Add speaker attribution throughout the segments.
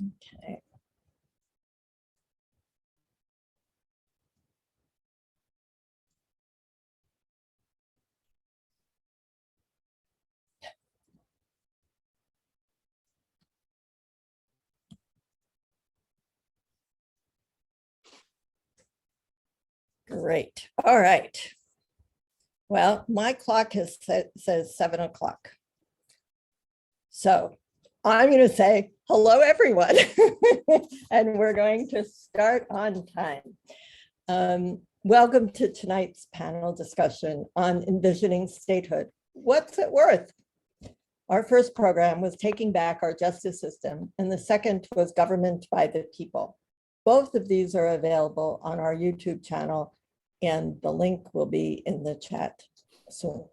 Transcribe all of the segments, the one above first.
Speaker 1: Okay. Great. All right. Well, my clock says 7 o'clock. So I'm going to say hello, everyone. And we're going to start on time. Welcome to tonight's panel discussion on envisioning statehood. What's it worth? Our first program was Taking Back Our Justice System, and the second was Government by the People. Both of these are available on our YouTube channel, and the link will be in the chat soon.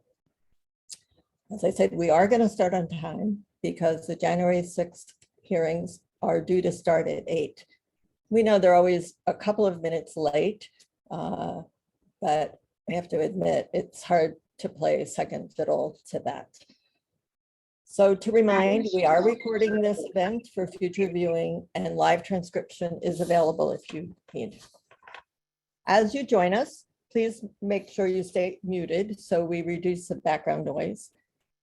Speaker 1: As I said, we are going to start on time because the January 6th hearings are due to start at 8. We know they're always a couple of minutes late, but I have to admit it's hard to play second fiddle to that. So to remind, we are recording this event for future viewing, and live transcription is available if you need. As you join us, please make sure you stay muted so we reduce the background noise.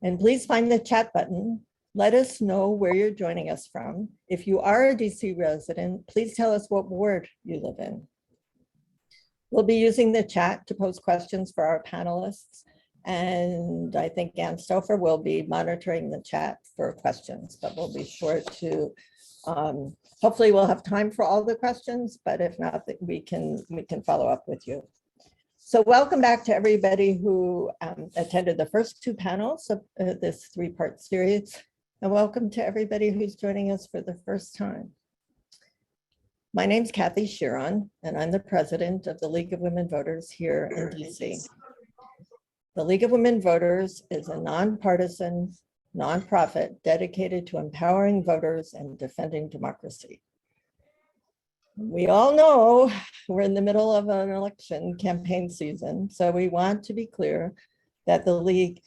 Speaker 1: And please find the chat button. Let us know where you're joining us from. If you are a DC resident, please tell us what ward you live in. We'll be using the chat to pose questions for our panelists. And I think Ann Stouffer will be monitoring the chat for questions, but we'll be sure to, hopefully we'll have time for all the questions, but if not, we can follow up with you. So welcome back to everybody who attended the first two panels of this three-part series, and welcome to everybody who's joining us for the first time. My name's Kathy Sharon, and I'm the president of the League of Women Voters here in DC. The League of Women Voters is a nonpartisan nonprofit dedicated to empowering voters and defending democracy. We all know we're in the middle of an election campaign season, so we want to be clear that the League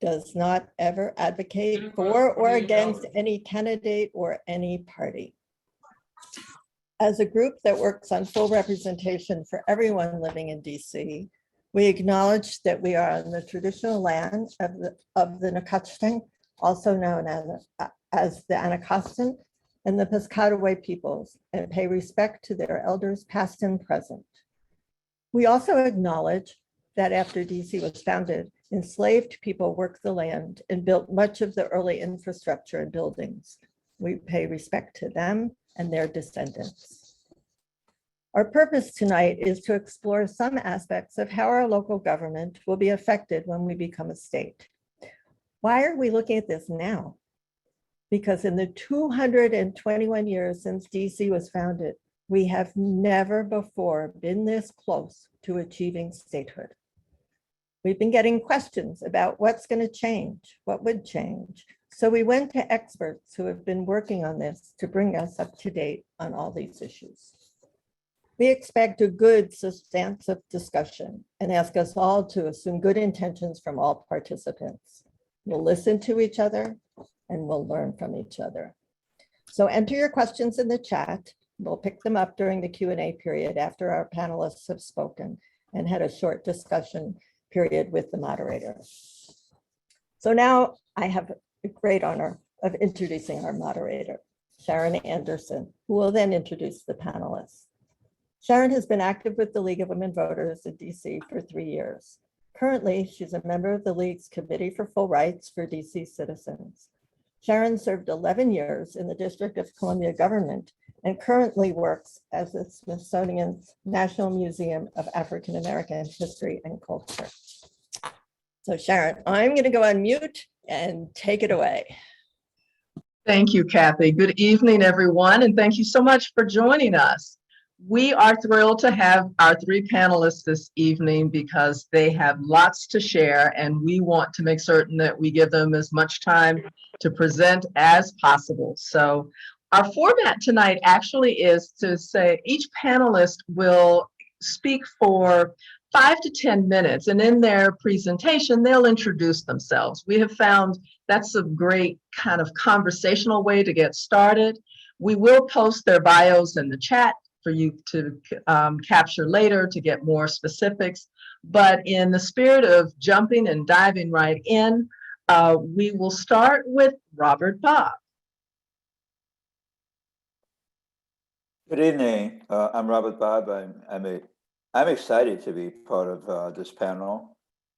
Speaker 1: does not ever advocate for or against any candidate or any party. As a group that works on full representation for everyone living in DC, we acknowledge that we are on the traditional land of the Nacotchtank, also known as the Anacostan, and the Piscataway peoples, and pay respect to their elders past and present. We also acknowledge that after DC was founded, enslaved people worked the land and built much of the early infrastructure and buildings. We pay respect to them and their descendants. Our purpose tonight is to explore some aspects of how our local government will be affected when we become a state. Why are we looking at this now? Because in the 221 years since DC was founded, we have never before been this close to achieving statehood. We've been getting questions about what's going to change, what would change. So we went to experts who have been working on this to bring us up to date on all these issues. We expect a good, substantive discussion and ask us all to assume good intentions from all participants. We'll listen to each other and we'll learn from each other. So enter your questions in the chat. We'll pick them up during the Q&A period after our panelists have spoken and had a short discussion period with the moderator. So now I have the great honor of introducing our moderator, Sharon Anderson, who will then introduce the panelists. Sharon has been active with the League of Women Voters in DC for 3 years. Currently, she's a member of the League's Committee for Full Rights for DC Citizens. Sharon served 11 years in the District of Columbia government and currently works as the Smithsonian's National Museum of African American History and Culture. So Sharon, I'm going to go on mute and take it away.
Speaker 2: Thank you, Kathy. Good evening, everyone, and thank you so much for joining us. We are thrilled to have our 3 panelists this evening because they have lots to share, and we want to make certain that we give them as much time to present as possible. So our format tonight actually is to say each panelist will speak for 5 to 10 minutes, and in their presentation, they'll introduce themselves. We have found that's a great kind of conversational way to get started. We will post their bios in the chat for you to capture later to get more specifics. But in the spirit of jumping and diving right in, we will start with Robert Bobb.
Speaker 3: Good evening. I'm Robert Bobb. I'm excited to be part of this panel.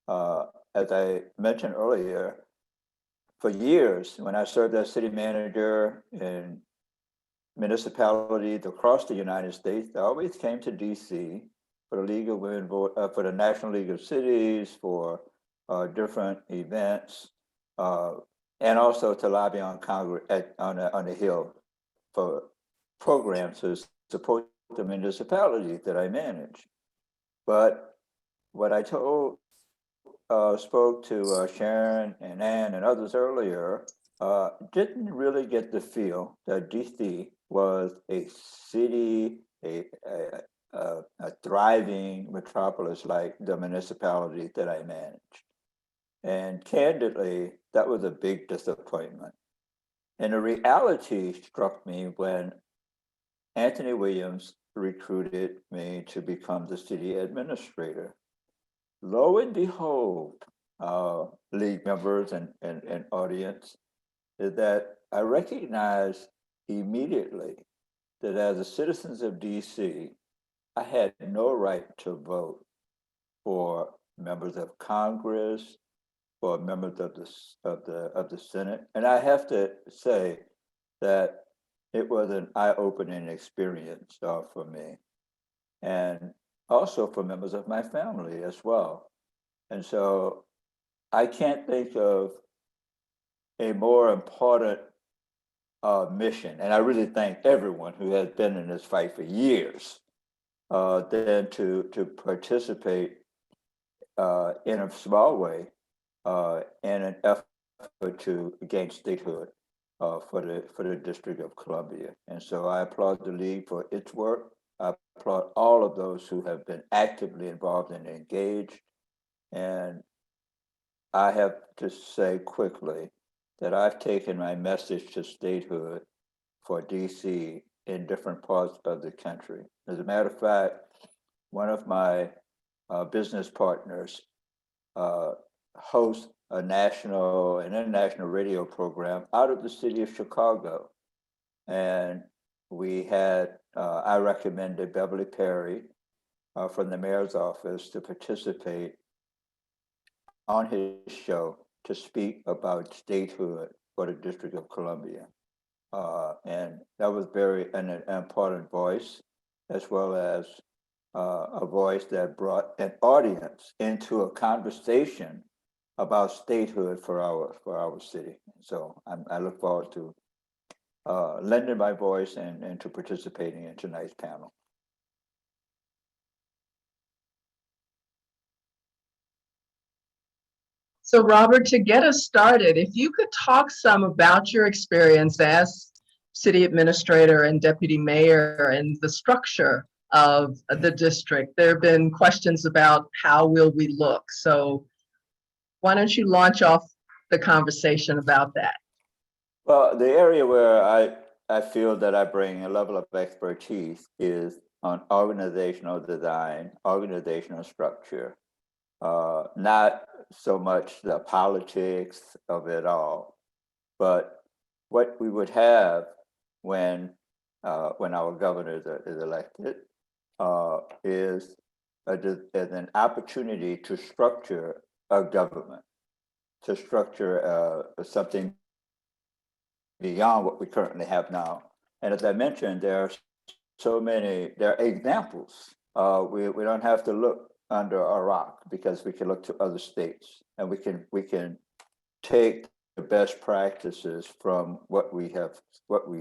Speaker 3: As I mentioned earlier, for years, when I served as city manager in municipalities across the United States, I always came to DC for the League of Women, for the National League of Cities, for different events, and also to lobby on Congress on the Hill for programs to support the municipalities that I manage. But what I spoke to Sharon and Ann and others earlier, didn't really get the feel that DC was a city, a thriving metropolis like the municipalities that I manage. And candidly, that was a big disappointment. And the reality struck me when Anthony Williams recruited me to become the city administrator. Lo and behold, league members and audience, is that I recognized immediately that as a citizens of DC, I had no right to vote for members of Congress, for members of the Senate. And I have to say that it was an eye-opening experience for me, and also for members of my family as well. And so I can't think of a more important mission, and I really thank everyone who has been in this fight for years, than to participate in a small way in an effort to gain statehood for the District of Columbia. And so I applaud the League for its work. I applaud all of those who have been actively involved and engaged. And I have to say quickly that I've taken my message to statehood for DC in different parts of the country. As a matter of fact, one of my business partners hosts a national and international radio program out of the city of Chicago. And we had, I recommended Beverly Perry from the mayor's office to participate on his show to speak about statehood for the District of Columbia. And that was an important voice, as well as a voice that brought an audience into a conversation about statehood for our city. So I look forward to lending my voice and to participating in tonight's panel.
Speaker 2: So Robert, to get us started, if you could talk some about your experience as city administrator and deputy mayor and the structure of the district. There have been questions about how will we look. So why don't you launch off the conversation about that?
Speaker 3: Well, the area where I feel that I bring a level of expertise is on organizational design, organizational structure, not so much the politics of it all, but what we would have when our governor is elected is an opportunity to structure a government, to structure something beyond what we currently have now. And as I mentioned, there are examples. We don't have to look under a rock, because we can look to other states, and we can take the best practices from what we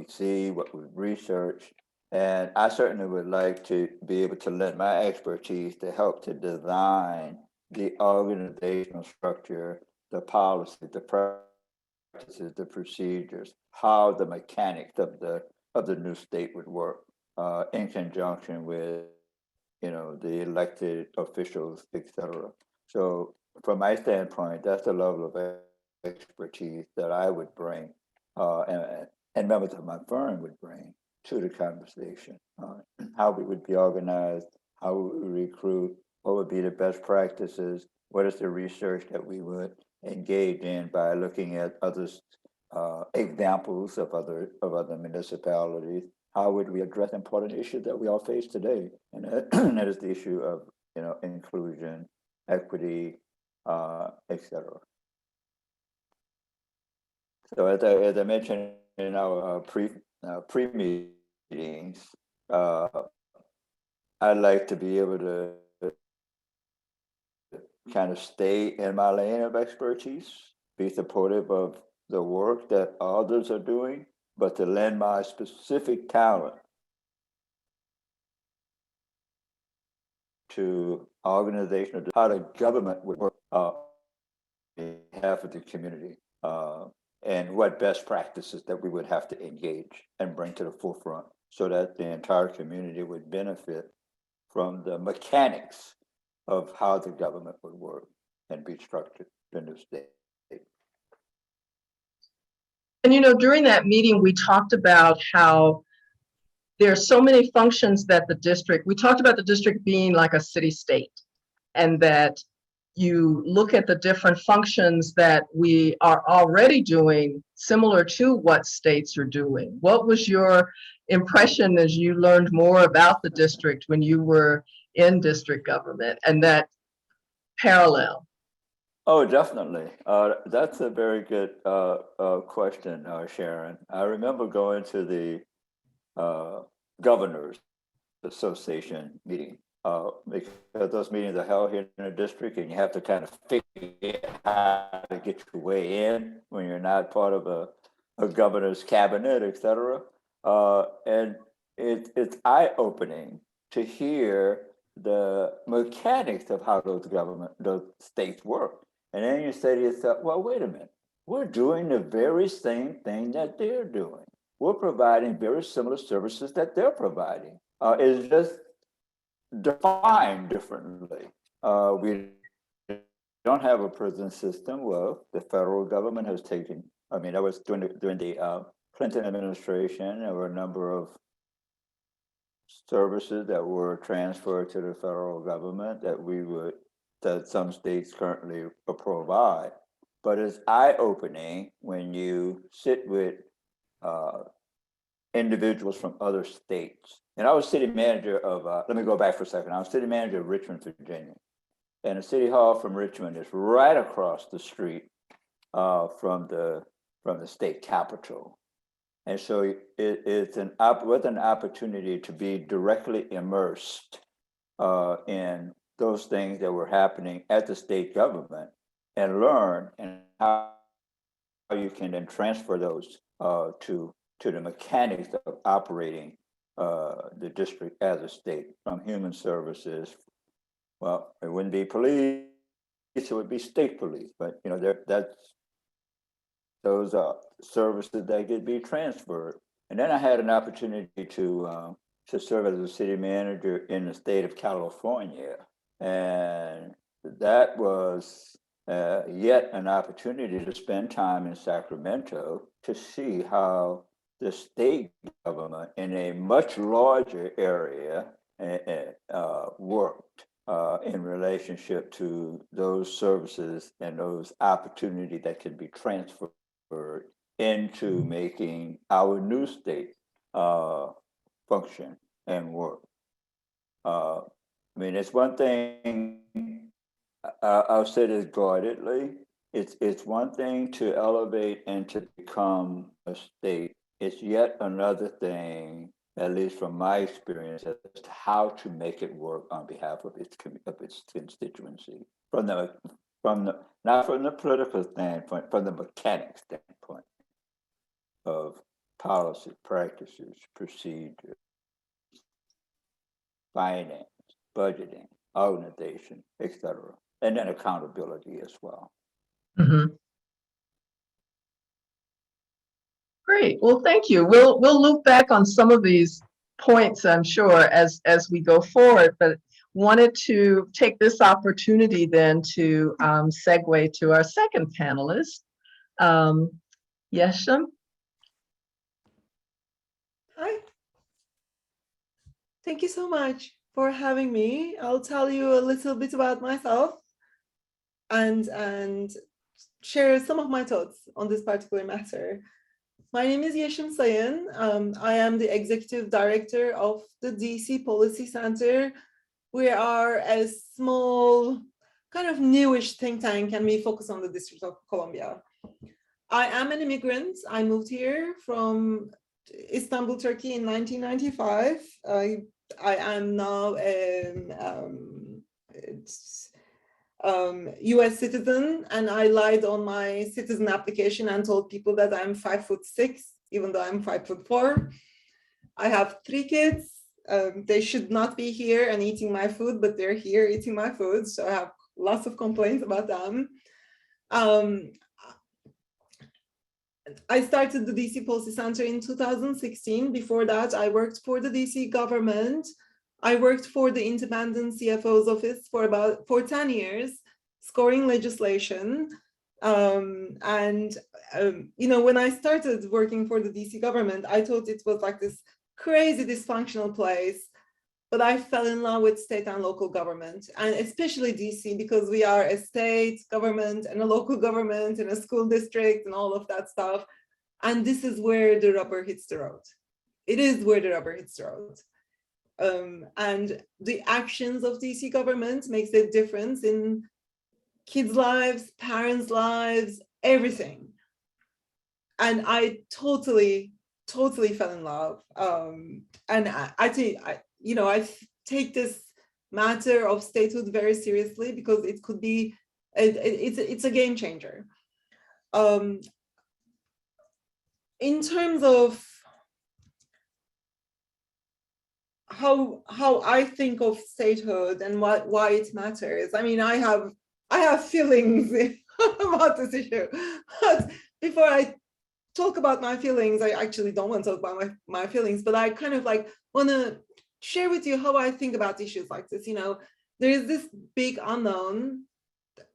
Speaker 3: see, what we've researched. And I certainly would like to be able to lend my expertise to help to design the organizational structure, the policy, the practices, the procedures, how the mechanics of the new state would work in conjunction with the elected officials, et cetera. So from my standpoint, that's the level of expertise that I would bring. and members of my firm would bring to the conversation. How we would be organized, how we would recruit, what would be the best practices, what is the research that we would engage in by looking at others, examples of other municipalities. How would we address important issues that we all face today? And that is the issue of inclusion, equity, etc. So as I mentioned in our pre meetings, I'd like to be able to kind of stay in my lane of expertise, be supportive of the work that others are doing, but to lend my specific talent to organizational, how the government would work on behalf of the community, and what best practices that we would have to engage and bring to the forefront so that the entire community would benefit from the mechanics of how the government would work and be structured in the state.
Speaker 2: And during that meeting, we talked about how there are so many functions that we talked about the district being like a city state, and that you look at the different functions that we are already doing similar to what states are doing. What was your impression as you learned more about the district when you were in district government and that parallel?
Speaker 3: Oh, definitely. That's a very good question, Sharon. I remember going to the Governors Association meeting because those meetings are held here in the district, and you have to kind of figure out how to get your way in when you're not part of a governor's cabinet, et cetera. And it's eye-opening to hear the mechanics of how those states work. And then you say to yourself, well, wait a minute, we're doing the very same thing that they're doing. We're providing very similar services that they're providing. It's just defined differently. We don't have a prison system. Well, the federal government has taken, that was during the Clinton administration. There were a number of services that were transferred to the federal government that some states currently provide. But it's eye-opening when you sit with individuals from other states. And I was city manager of, let me go back for a second. I was city manager of Richmond, Virginia. And the city hall from Richmond is right across the street from the state capitol. And so it's an opportunity to be directly immersed in those things that were happening at the state government and learn and how you can then transfer those to the mechanics of operating the district as a state, from human services. Well, it wouldn't be police, it would be state police, but those are services that could be transferred. And then I had an opportunity to serve as a city manager in the state of California. And that was yet an opportunity to spend time in Sacramento to see how the state government in a much larger area worked in relationship to those services and those opportunities that can be transferred into making our new state function and work. It's one thing, I'll say this guardedly, it's one thing to elevate and to become a state. It's yet another thing, at least from my experience, as to how to make it work on behalf of its constituency. Not from the political standpoint, from the mechanic standpoint of policy, practices, procedures, finance, budgeting, organization, etc., and then accountability as well.
Speaker 2: Mm-hmm. Great. Well, thank you. We'll loop back on some of these points, I'm sure, as we go forward, but wanted to take this opportunity then to segue to our second panelist, Yesim.
Speaker 4: Thank you so much for having me. I'll tell you a little bit about myself and share some of my thoughts on this particular matter. My name is Yesim Sayin. I am the executive director of the DC Policy Center. We are a small, kind of newish think tank, and we focus on the District of Columbia. I am an immigrant. I moved here from Istanbul, Turkey in 1995. I am now US citizen, and I lied on my citizen application and told people that I'm 5'6", even though I'm 5'4". I have 3 kids. They should not be here and eating my food, but they're here eating my food. So I have lots of complaints about them. I started the DC Policy Center in 2016. Before that, I worked for the DC government. I worked for the independent CFO's office for 10 years, scoring legislation. You know, when I started working for the DC government, I thought it was like this crazy dysfunctional place, but I fell in love with state and local government, and especially DC, because we are a state government and a local government and a school district and all of that stuff. And this is where the rubber hits the road. It is where the rubber hits the road. And the actions of DC government makes a difference in kids' lives, parents' lives, everything. And I totally fell in love. And I take this matter of statehood very seriously, because it could be, it's a game changer. In terms of how I think of statehood and why it matters, I mean, I have feelings about this issue. But before I talk about my feelings, I actually don't want to talk about my feelings, but I kind of like want to share with you how I think about issues like this. You know, there is this big unknown.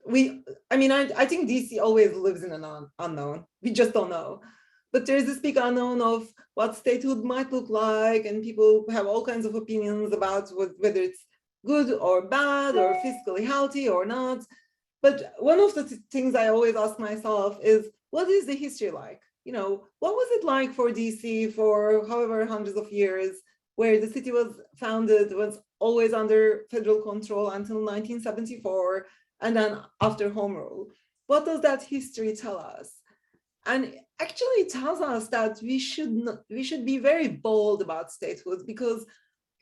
Speaker 4: I think DC always lives in an unknown. We just don't know. But there's this big unknown of what statehood might look like, and people have all kinds of opinions about whether it's good or bad or fiscally healthy or not. But one of the things I always ask myself is, what is the history like? You know, what was it like for DC for however hundreds of years, where the city was founded, was always under federal control until 1974, and then after Home Rule? What does that history tell us? And actually it tells us that we should be very bold about statehood, because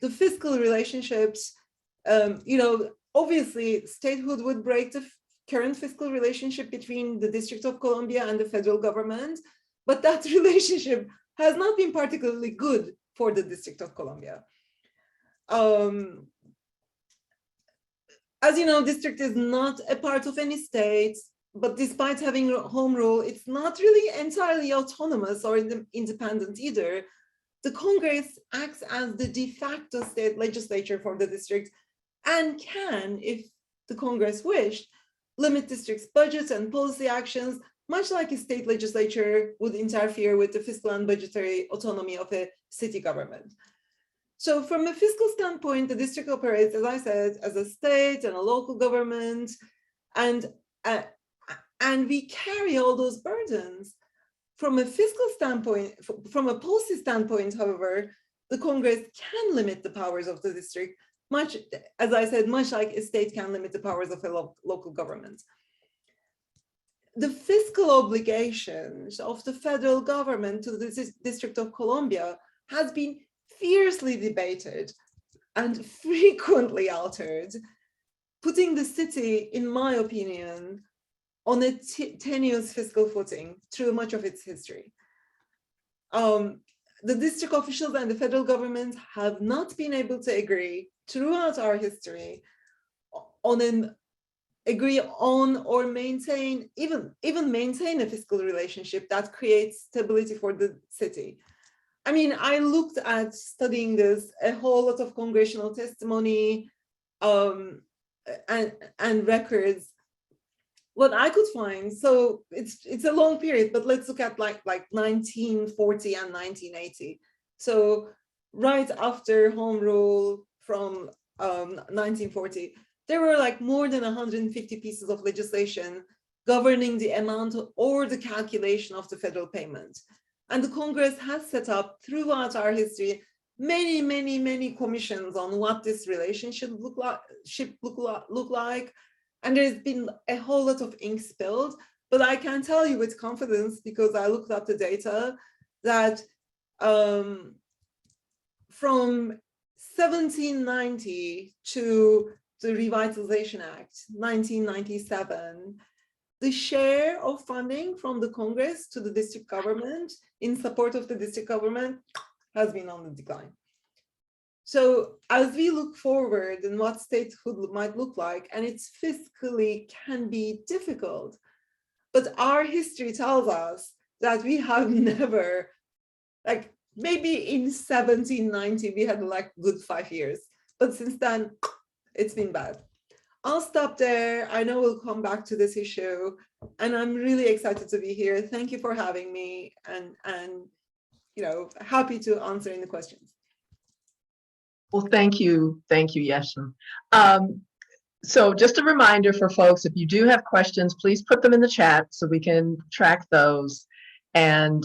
Speaker 4: the fiscal relationships, you know, obviously statehood would break the current fiscal relationship between the District of Columbia and the federal government, but that relationship has not been particularly good for the District of Columbia. As you know, district is not a part of any state, but despite having home rule, it's not really entirely autonomous or independent either. The Congress acts as the de facto state legislature for the district, and can, if the Congress wished, limit districts' budgets and policy actions, much like a state legislature would interfere with the fiscal and budgetary autonomy of a city government. So from a fiscal standpoint, the district operates, as I said, as a state and a local government, and we carry all those burdens. From a fiscal standpoint, from a policy standpoint, however, the Congress can limit the powers of the district, much, as I said, much like a state can limit the powers of a local government. The fiscal obligations of the federal government to the District of Columbia has been fiercely debated and frequently altered, putting the city, in my opinion, on a tenuous fiscal footing through much of its history. The district officials and the federal government have not been able to agree throughout our history on agree on or maintain, even maintain a fiscal relationship that creates stability for the city. I mean, I looked at studying this, a whole lot of congressional testimony and records. What I could find, so it's a long period, but let's look at like 1940 and 1980. So right after Home Rule from 1940, there were like more than 150 pieces of legislation governing the amount or the calculation of the federal payment. And the Congress has set up throughout our history many commissions on what this relationship look like. And there's been a whole lot of ink spilled, but I can tell you with confidence, because I looked up the data, that from 1790 to the Revitalization Act, 1997, the share of funding from the Congress to the district government in support of the district government has been on the decline. So as we look forward and what statehood might look like, and it's fiscally can be difficult, but our history tells us that we have never, like maybe in 1790, we had like good 5 years, but since then it's been bad. I'll stop there. I know we'll come back to this issue, and I'm really excited to be here. Thank you for having me, and happy to answer any questions.
Speaker 2: Well, thank you, Yesim. So just a reminder for folks, if you do have questions, please put them in the chat so we can track those. And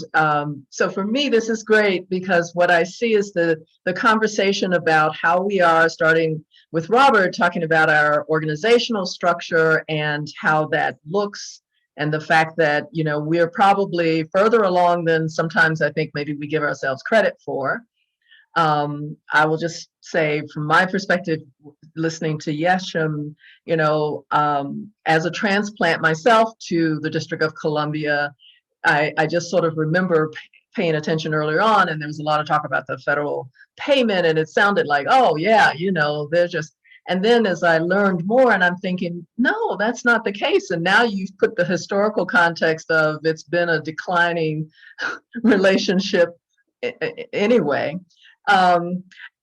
Speaker 2: so for me, this is great because what I see is the conversation about how we are, starting with Robert talking about our organizational structure and how that looks, and the fact that, we're probably further along than sometimes I think maybe we give ourselves credit for. I will just say from my perspective, listening to Yesim, as a transplant myself to the District of Columbia, I just sort of remember paying attention earlier on, and there was a lot of talk about the federal payment, and it sounded like, oh yeah, they're just, and then as I learned more, and I'm thinking, no, that's not the case. And now you've put the historical context of it's been a declining relationship anyway.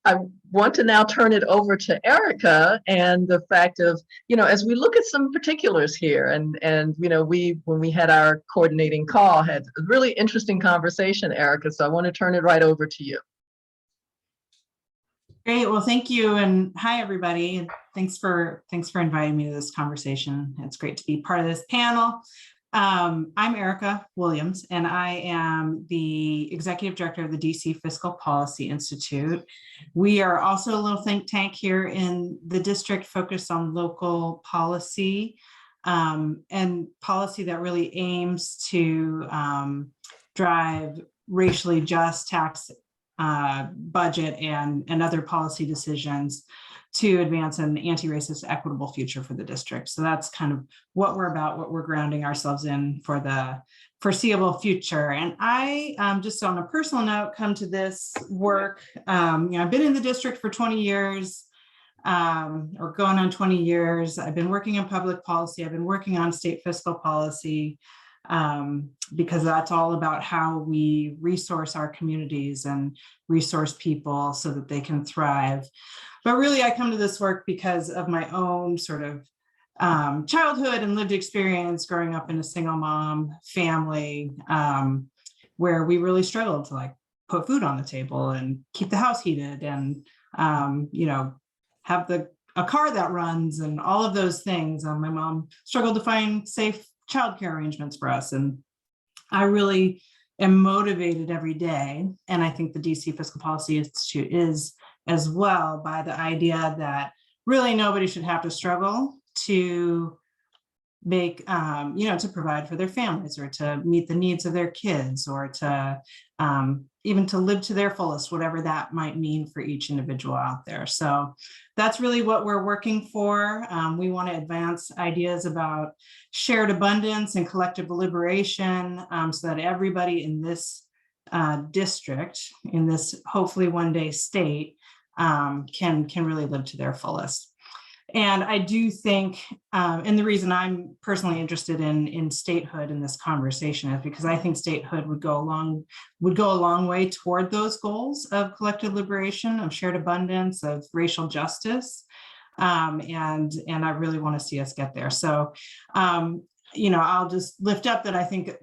Speaker 2: I want to now turn it over to Erica and the fact of, as we look at some particulars here, and when we had our coordinating call, had a really interesting conversation, Erica. So I want to turn it right over to you.
Speaker 5: Great. Well, thank you. And hi, everybody. Thanks for inviting me to this conversation. It's great to be part of this panel. I'm Erica Williams, and I am the Executive Director of the DC Fiscal Policy Institute. We are also a little think tank here in the district focused on local policy and policy that really aims to drive racially just tax budget and other policy decisions to advance an anti-racist, equitable future for the district. So that's kind of what we're about, what we're grounding ourselves in for the foreseeable future. And I, just on a personal note, come to this work. I've been in the district for 20 years, or going on 20 years. I've been working in public policy. I've been working on state fiscal policy, because that's all about how we resource our communities and resource people so that they can thrive. But really, I come to this work because of my own sort of childhood and lived experience growing up in a single mom family, where we really struggled to put food on the table and keep the house heated and, have a car that runs and all of those things. My mom struggled to find safe childcare arrangements for us. And I really am motivated every day. And I think the DC Fiscal Policy Institute is as well, by the idea that really nobody should have to struggle to make, to provide for their families or to meet the needs of their kids or to even to live to their fullest, whatever that might mean for each individual out there. So that's really what we're working for. We want to advance ideas about shared abundance and collective liberation, so that everybody in this district, in this hopefully one day state, can really live to their fullest. And I do think, and the reason I'm personally interested in statehood in this conversation is because I think statehood would go a long way toward those goals of collective liberation, of shared abundance, of racial justice, and I really want to see us get there. So, I'll just lift up that I think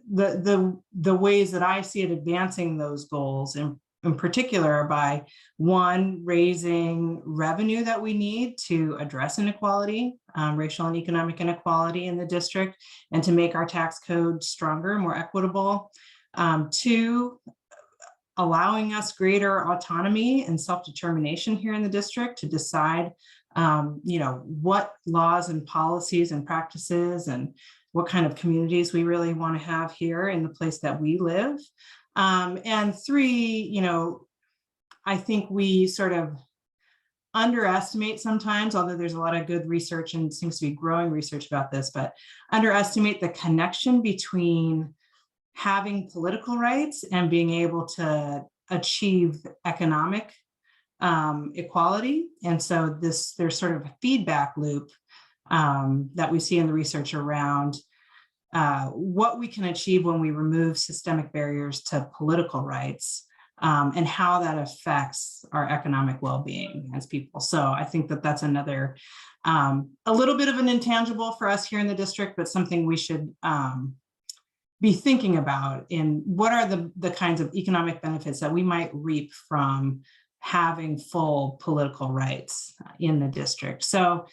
Speaker 5: the ways that I see it advancing those goals, and in particular by, one, raising revenue that we need to address inequality, racial and economic inequality in the district, and to make our tax code stronger, more equitable. Two, allowing us greater autonomy and self-determination here in the district to decide, what laws and policies and practices and what kind of communities we really want to have here in the place that we live. And three, I think we sort of underestimate sometimes, although there's a lot of good research and seems to be growing research about this, but underestimate the connection between having political rights and being able to achieve economic equality. And so there's sort of a feedback loop that we see in the research around what we can achieve when we remove systemic barriers to political rights, and how that affects our economic well-being as people. So I think that that's another, a little bit of an intangible for us here in the district, but something we should be thinking about in what are the kinds of economic benefits that we might reap from having full political rights in the district. So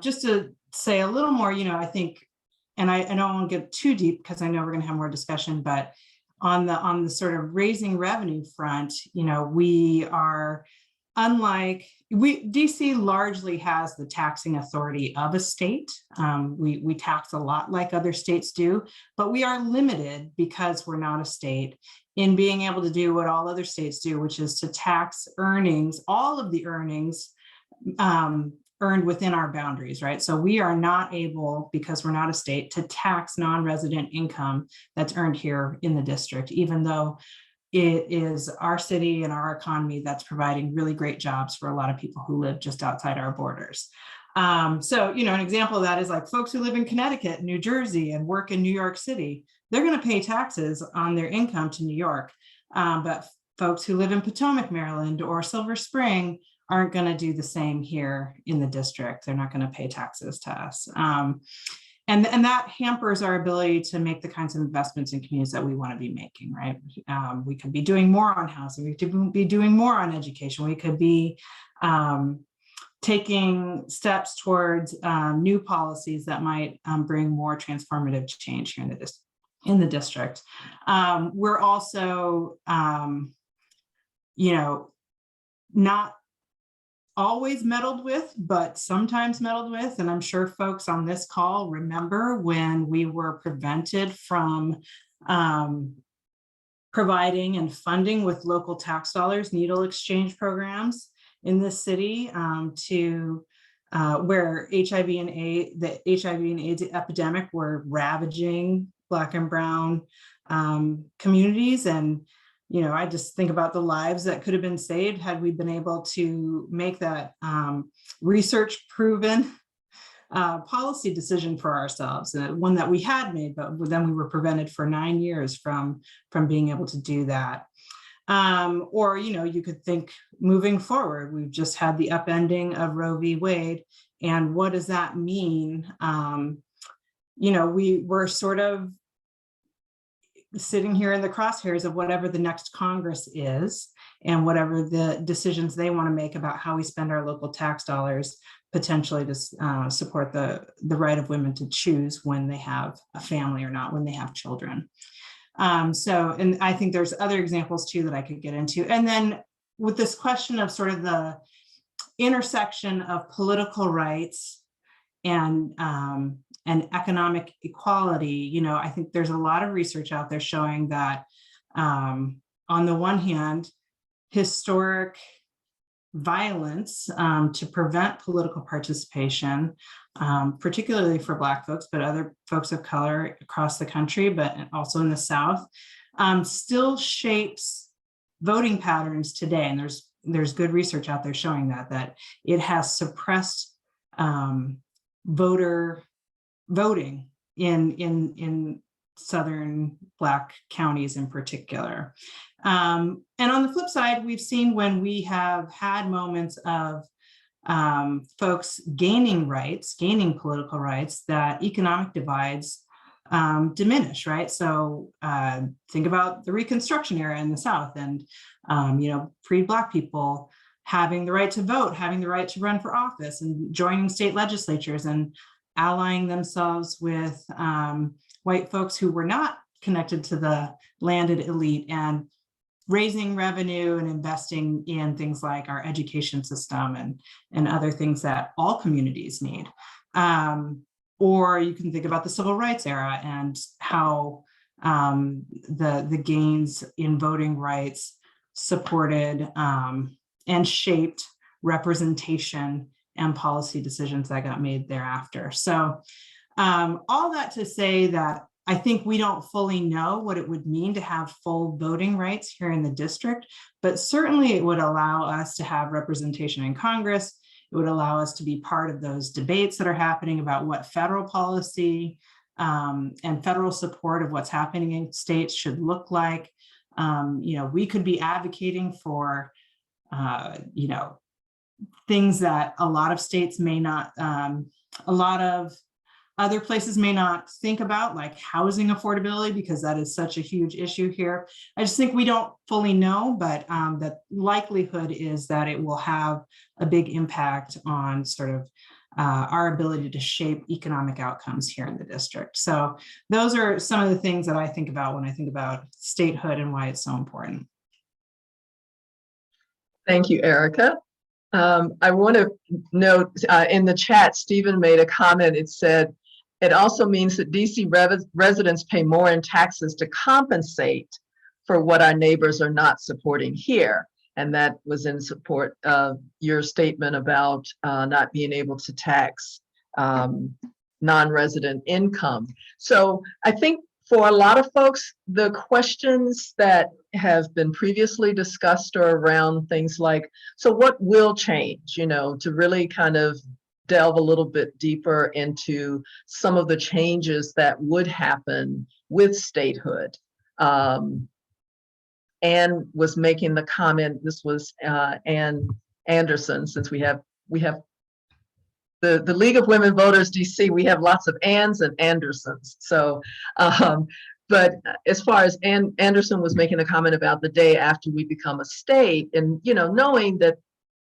Speaker 5: just to say a little more, I think, and I don't want to get too deep because I know we're going to have more discussion, but on the sort of raising revenue front, we are DC largely has the taxing authority of a state. We tax a lot like other states do, but we are limited because we're not a state in being able to do what all other states do, which is to tax earnings, all of the earnings earned within our boundaries, right? So we are not able, because we're not a state, to tax non-resident income that's earned here in the district, even though it is our city and our economy that's providing really great jobs for a lot of people who live just outside our borders. So, an example of that is like folks who live in Connecticut, New Jersey, and work in New York City, they're going to pay taxes on their income to New York. But folks who live in Potomac, Maryland, or Silver Spring aren't going to do the same here in the district. They're not going to pay taxes to us. And that hampers our ability to make the kinds of investments in communities that we want to be making, right? We could be doing more on housing. We could be doing more on education. We could be taking steps towards new policies that might bring more transformative change here in the district. We're also, not always meddled with, but sometimes meddled with. And I'm sure folks on this call remember when we were prevented from providing and funding with local tax dollars needle exchange programs in this city to where the HIV and AIDS epidemic were ravaging Black and Brown communities. And I just think about the lives that could have been saved had we been able to make that research proven policy decision for ourselves, one that we had made, but then we were prevented for 9 years from being able to do that. Or, you could think moving forward, we've just had the upending of Roe v. Wade. And what does that mean? We were sort of sitting here in the crosshairs of whatever the next Congress is and whatever the decisions they want to make about how we spend our local tax dollars, potentially to support the right of women to choose when they have a family or not, when they have children. And I think there's other examples too that I could get into. And then with this question of sort of the intersection of political rights and economic equality, I think there's a lot of research out there showing that on the one hand, historic violence to prevent political participation, particularly for Black folks, but other folks of color across the country, but also in the South, still shapes voting patterns today. And there's good research out there showing that it has suppressed voting in Southern Black counties in particular. And on the flip side, we've seen when we have had moments of folks gaining political rights, that economic divides diminish, right? So think about the Reconstruction era in the South, and freed Black people having the right to vote, having the right to run for office, and joining state legislatures and allying themselves with white folks who were not connected to the landed elite, and raising revenue and investing in things like our education system and other things that all communities need. Or you can think about the civil rights era and how the gains in voting rights supported and shaped representation and policy decisions that got made thereafter. So all that to say that I think we don't fully know what it would mean to have full voting rights here in the district, but certainly it would allow us to have representation in Congress. It would allow us to be part of those debates that are happening about what federal policy and federal support of what's happening in states should look like. We could be advocating for, things that a lot of states may not, a lot of other places may not think about, like housing affordability, because that is such a huge issue here. I just think we don't fully know, but the likelihood is that it will have a big impact on sort of our ability to shape economic outcomes here in the district. So those are some of the things that I think about when I think about statehood and why it's so important.
Speaker 2: Thank you, Erica. I want to note in the chat, Stephen made a comment. It said, it also means that DC residents pay more in taxes to compensate for what our neighbors are not supporting here. And that was in support of your statement about not being able to tax non-resident income. So I think for a lot of folks, the questions that have been previously discussed are around things like, so what will change, to really kind of delve a little bit deeper into some of the changes that would happen with statehood. Anne was making the comment, this was Ann Anderson, since we have the League of Women Voters DC, we have lots of Anns and Andersons. So, but as far as Ann Anderson was making a comment about the day after we become a state, and knowing that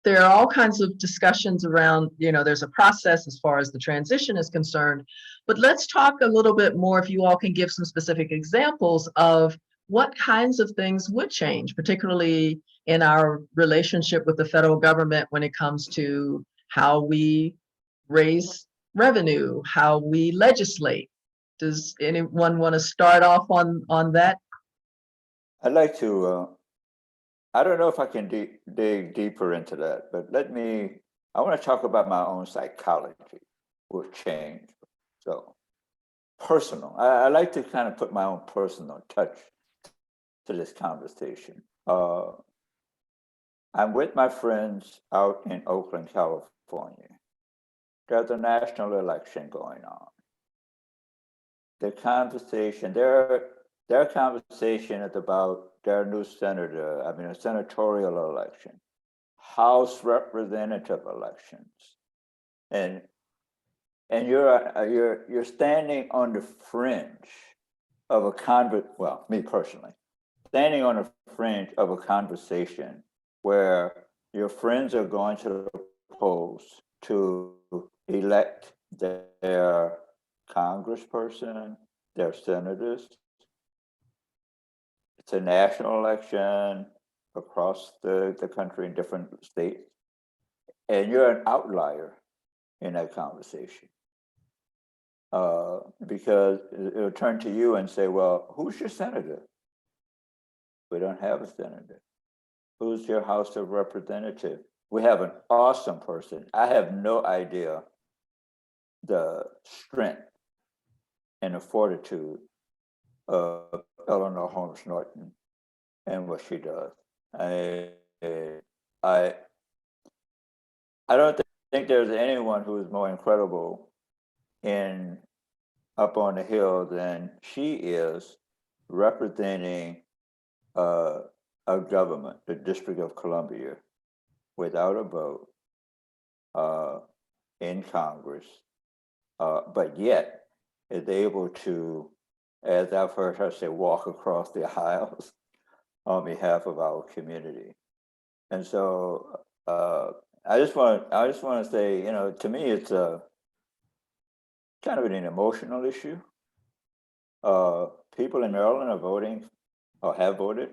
Speaker 2: there are all kinds of discussions around, there's a process as far as the transition is concerned, but let's talk a little bit more, if you all can give some specific examples of what kinds of things would change, particularly in our relationship with the federal government when it comes to how we raise revenue, how we legislate. Does anyone want to start off on that?
Speaker 3: I'd like to, I don't know if I can dig deeper into that, but I want to talk about my own psychology with change. So personal, I like to kind of put my own personal touch to this conversation. I'm with my friends out in Oakland, California. There's a national election going on. The conversation, their conversation is about their new senator, a senatorial election, House representative elections. And you're standing on the fringe of me personally, standing on the fringe of a conversation where your friends are going to the polls to elect their congressperson, their senators. It's a national election across the country in different states. And you're an outlier in that conversation. Because it'll turn to you and say, well, who's your senator? We don't have a senator. Who's your House of Representatives? We have an awesome person. I have no idea the strength and the fortitude of Eleanor Holmes Norton and what she does. I don't think there's anyone who is more incredible up on the Hill than she is, representing a government, the District of Columbia, without a vote in Congress, but yet is able to as I've heard her say, walk across the aisles on behalf of our community. And so I just want to say, to me, it's a kind of an emotional issue. People in Maryland are voting or have voted,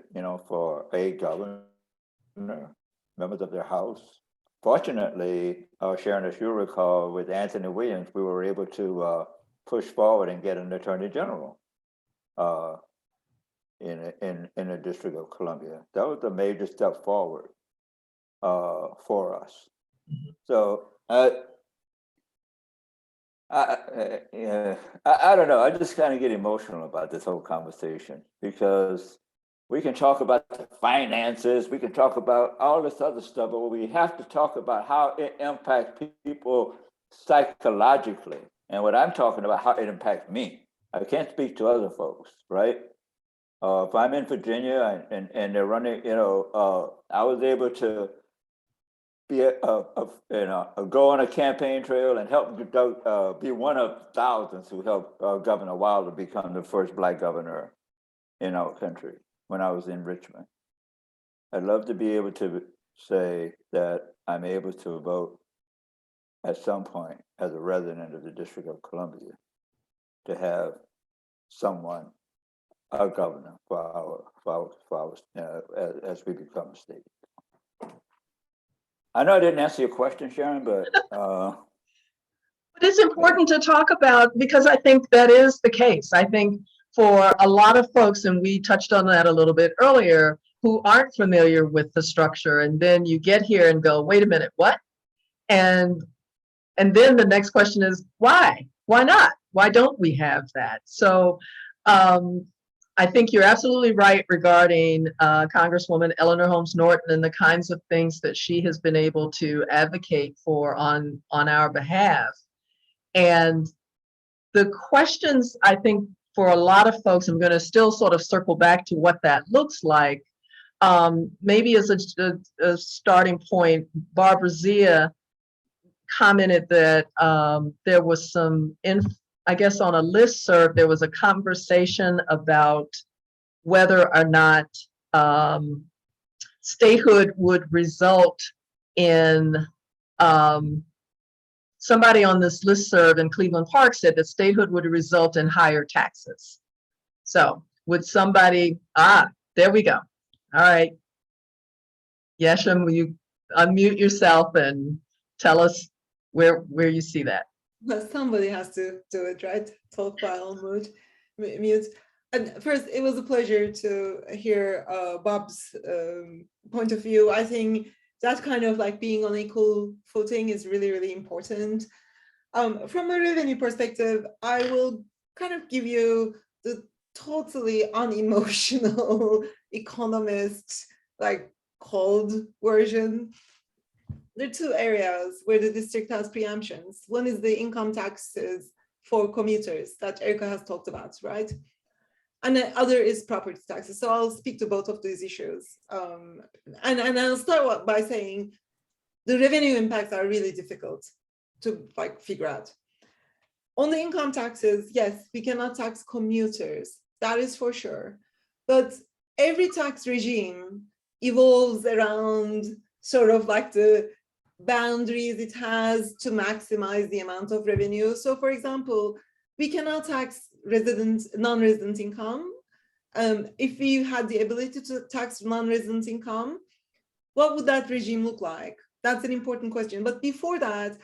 Speaker 3: for a governor, members of their house. Fortunately, Sharon, as you recall, with Anthony Williams, we were able to push forward and get an attorney general in the District of Columbia. That was a major step forward for us. So I don't know. I just kind of get emotional about this whole conversation because we can talk about the finances, we can talk about all this other stuff, but we have to talk about how it impacts people psychologically. And what I'm talking about, how it impacts me. I can't speak to other folks, right? If I'm in Virginia and they're running, I was able to go on a campaign trail and help be one of thousands who helped Governor Wilder become the first Black governor in our country when I was in Richmond. I'd love to be able to say that I'm able to vote at some point as a resident of the District of Columbia to have someone, a governor for our as we become a state. I know I didn't answer your question, Sharon, but
Speaker 2: it's important to talk about because I think that is the case. I think for a lot of folks, and we touched on that a little bit earlier, who aren't familiar with the structure, and then you get here and go, wait a minute, what? And then the next question is, why? Why not? Why don't we have that? So I think you're absolutely right regarding Congresswoman Eleanor Holmes Norton and the kinds of things that she has been able to advocate for on our behalf. And the questions, I think, for a lot of folks, I'm going to still sort of circle back to what that looks like. Maybe as a starting point, Barbara Zia commented that there was some, I guess on a listserv, there was a conversation about whether or not statehood would result in, somebody on this listserv in Cleveland Park said that statehood would result in higher taxes. So would somebody, there we go. All right. Yesim, will you unmute yourself and tell us where you see that?
Speaker 4: Well, somebody has to do it, right? Talk while mute. And first, it was a pleasure to hear Bobb's point of view. I think that kind of like being on equal footing is really, really important. From a revenue perspective, I will kind of give you the totally unemotional economist, like cold version. There are two areas where the district has preemptions. One is the income taxes for commuters that Erica has talked about, right? And the other is property taxes. So I'll speak to both of these issues. And I'll start by saying the revenue impacts are really difficult to figure out. On the income taxes, yes, we cannot tax commuters, that is for sure. But every tax regime evolves around sort of like the boundaries it has to maximize the amount of revenue. So for example, we cannot tax non-resident income. If we had the ability to tax non-resident income, what would that regime look like? That's an important question. But before that,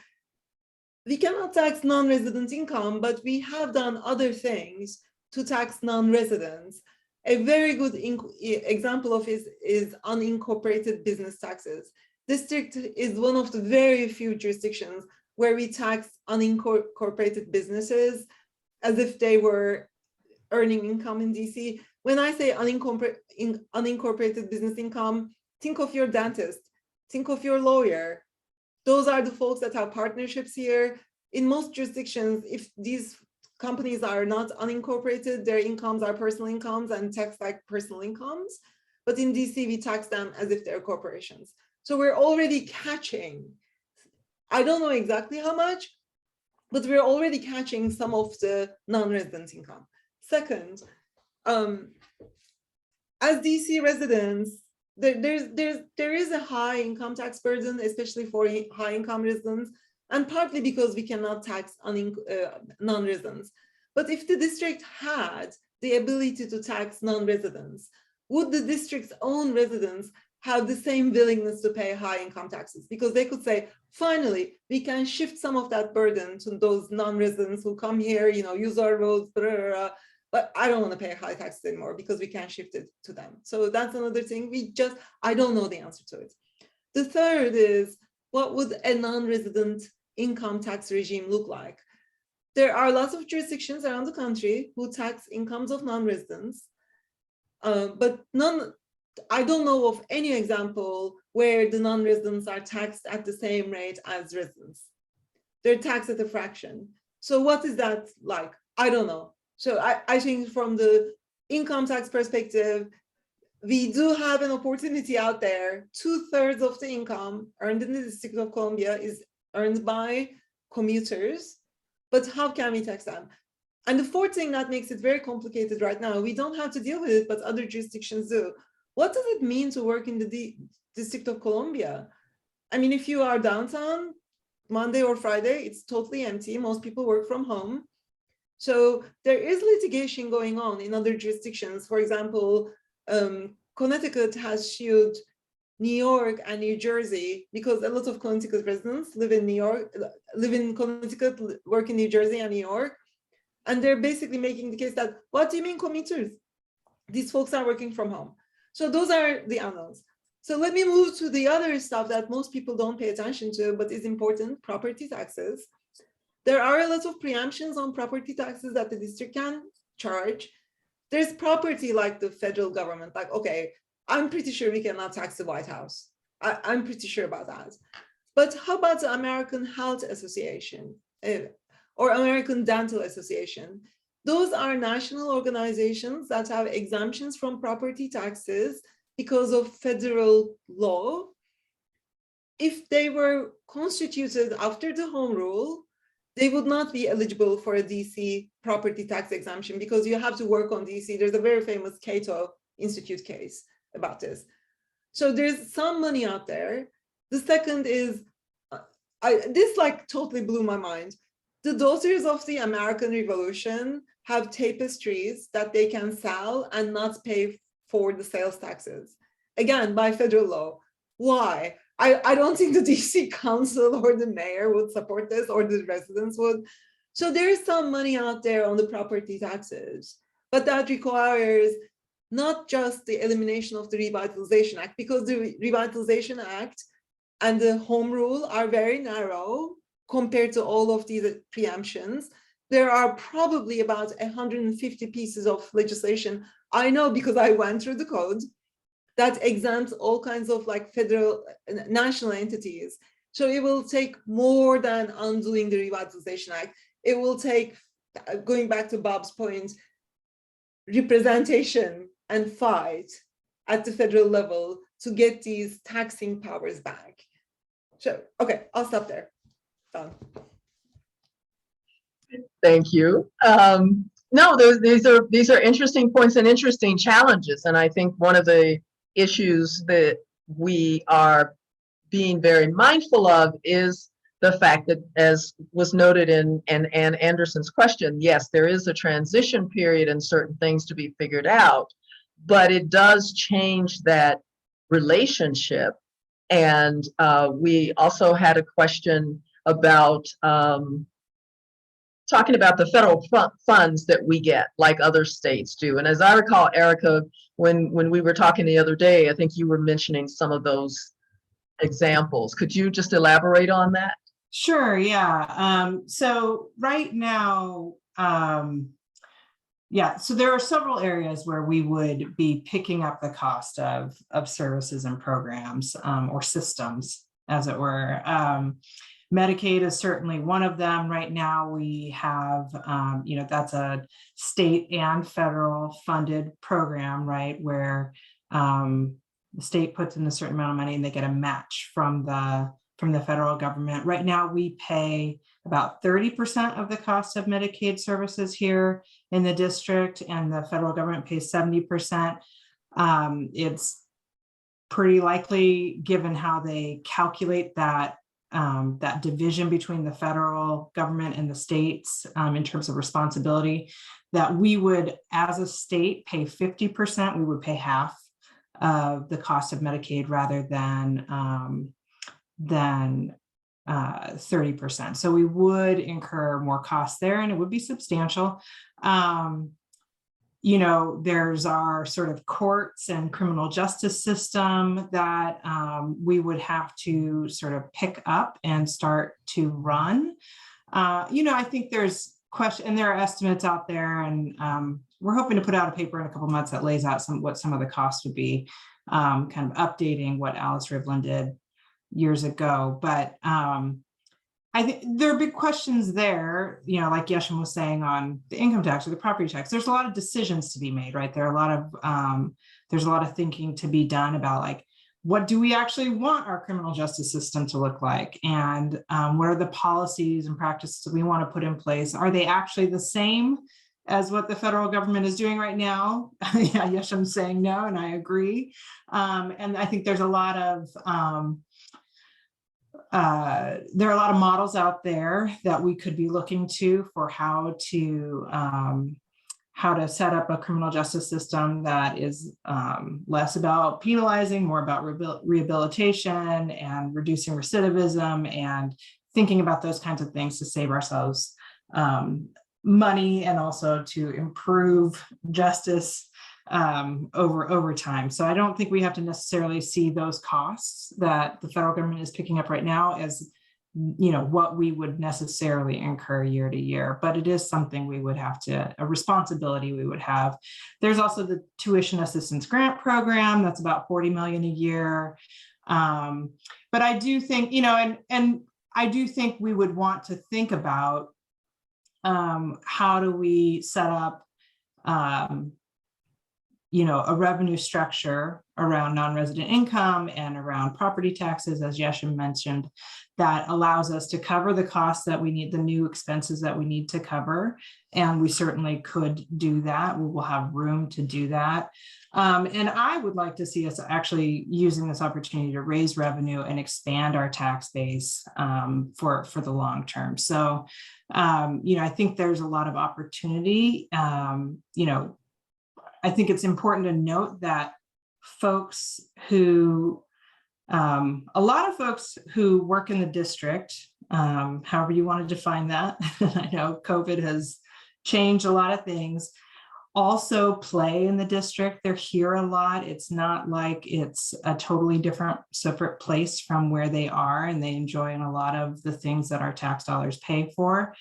Speaker 4: we cannot tax non-resident income, but we have done other things to tax non-residents. A very good example of it is unincorporated business taxes. District is one of the very few jurisdictions where we tax unincorporated businesses as if they were earning income in DC. When I say unincorporated business income, think of your dentist, think of your lawyer. Those are the folks that have partnerships here. In most jurisdictions, if these companies are not unincorporated, their incomes are personal incomes and taxed like personal incomes. But in DC, we tax them as if they're corporations. So we're already catching, I don't know exactly how much, but we're already catching some of the non-resident income. Second, as DC residents, there is a high income tax burden, especially for high income residents, and partly because we cannot tax non-residents. But if the district had the ability to tax non-residents, would the district's own residents have the same willingness to pay high income taxes? Because they could say, finally, we can shift some of that burden to those non-residents who come here, use our roads, blah, blah, blah, but I don't want to pay high taxes anymore because we can't shift it to them. So that's another thing. I don't know the answer to it. The third is, what would a non-resident income tax regime look like? There are lots of jurisdictions around the country who tax incomes of non-residents, but I don't know of any example where the non-residents are taxed at the same rate as residents. They're taxed at a fraction. So what is that like? I don't know. So I think from the income tax perspective, we do have an opportunity out there. 2/3 of the income earned in the District of Columbia is earned by commuters, but how can we tax them? And the fourth thing that makes it very complicated right now, we don't have to deal with it, but other jurisdictions do. What does it mean to work in the District of Columbia? I mean, if you are downtown, Monday or Friday, it's totally empty. Most people work from home. So there is litigation going on in other jurisdictions. For example, Connecticut has sued New York and New Jersey because a lot of Connecticut residents live in Connecticut, work in New Jersey and New York. And they're basically making the case that, what do you mean commuters? These folks are working from home. So those are the unknowns. So let me move to the other stuff that most people don't pay attention to, but is important, property taxes. There are a lot of preemptions on property taxes that the district can charge. There's property like the federal government, like, okay, I'm pretty sure we cannot tax the White House. I'm pretty sure about that. But how about the American Health Association or American Dental Association? Those are national organizations that have exemptions from property taxes because of federal law. If they were constituted after the Home Rule, they would not be eligible for a DC property tax exemption because you have to work on DC. There's a very famous Cato Institute case about this. So there's some money out there. The second is, this like totally blew my mind. The Daughters of the American Revolution have tapestries that they can sell and not pay for the sales taxes. Again, by federal law. Why? I don't think the DC council or the mayor would support this, or the residents would. So there is some money out there on the property taxes, but that requires not just the elimination of the Revitalization Act, because the Revitalization Act and the Home Rule are very narrow compared to all of these preemptions. There are probably about 150 pieces of legislation, I know because I went through the code, that exempts all kinds of like federal, national entities. So it will take more than undoing the Revitalization Act. It will take, going back to Bobb's point, representation and fight at the federal level to get these taxing powers back. So, okay, I'll stop there. Done.
Speaker 2: Thank you. No, these are interesting points and interesting challenges. And I think one of the issues that we are being very mindful of is the fact that, as was noted in Ann Anderson's question, yes, there is a transition period and certain things to be figured out, but it does change that relationship. And we also had a question about talking about the federal funds that we get, like other states do. And as I recall, Erica, when we were talking the other day, I think you were mentioning some of those examples. Could you just elaborate on that?
Speaker 5: Sure, yeah. So right now, yeah, so there are several areas where we would be picking up the cost of services and programs or systems, as it were. Medicaid is certainly one of them. Right now we have, that's a state and federal funded program, right, where the state puts in a certain amount of money and they get a match from the federal government. Right now we pay about 30% of the cost of Medicaid services here in the district and the federal government pays 70%. It's pretty likely, given how they calculate that that division between the federal government and the states in terms of responsibility, that we would, as a state, pay 50%. We would pay half of the cost of Medicaid rather than 30%. So we would incur more costs there, and it would be substantial. You know, there's our sort of courts and criminal justice system that we would have to sort of pick up and start to run. You know, I think there's and there are estimates out there, and we're hoping to put out a paper in a couple months that lays out what some of the costs would be, kind of updating what Alice Rivlin did years ago. But I think there are big questions there, you know, like Yesim was saying on the income tax or the property tax. There's a lot of decisions to be made, right? There are a lot of there's a lot of thinking to be done about, like, what do we actually want our criminal justice system to look like, and what are the policies and practices we want to put in place? Are they actually the same as what the federal government is doing right now? Yeah, Yesim's saying no, and I agree. And I think there's a lot of there are a lot of models out there that we could be looking to for how to set up a criminal justice system that is less about penalizing, more about rehabilitation and reducing recidivism, and thinking about those kinds of things to save ourselves money and also to improve justice over time. So I don't think we have to necessarily see those costs that the federal government is picking up right now as, you know, what we would necessarily incur year to year, but it is something we would have to, a responsibility we would have. There's also the tuition assistance grant program that's about $40 million a year. But I do think, you know, and I do think we would want to think about how do we set up you know, a revenue structure around non-resident income and around property taxes, as Yesim mentioned, that allows us to cover the costs that we need, the new expenses that we need to cover. And we certainly could do that. We will have room to do that. And I would like to see us actually using this opportunity to raise revenue and expand our tax base for the long term. So, you know, I think there's a lot of opportunity. You know, I think it's important to note that folks who, a lot of folks who work in the district, however you want to define that, I know COVID has changed a lot of things, also play in the district. They're here a lot. It's not like it's a totally different, separate place from where they are, and they enjoy a lot of the things that our tax dollars pay for.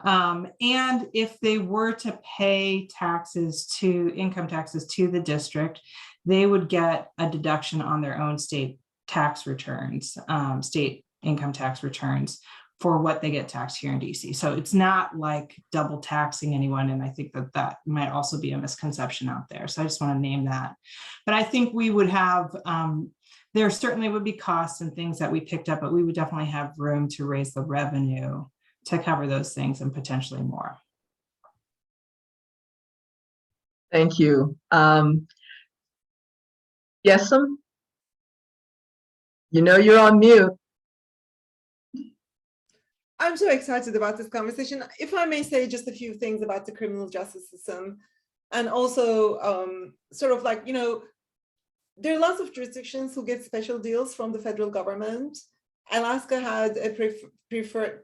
Speaker 5: And if they were to pay income taxes to the district, they would get a deduction on their own state tax returns, state income tax returns for what they get taxed here in DC. So it's not like double taxing anyone. And I think that might also be a misconception out there. So I just want to name that. But I think we would have, there certainly would be costs and things that we picked up, but we would definitely have room to raise the revenue to cover those things and potentially more.
Speaker 2: Thank you. Yesim, you know you're on mute.
Speaker 4: I'm so excited about this conversation. If I may say just a few things about the criminal justice system, and also sort of like, you know, there are lots of jurisdictions who get special deals from the federal government. Alaska had a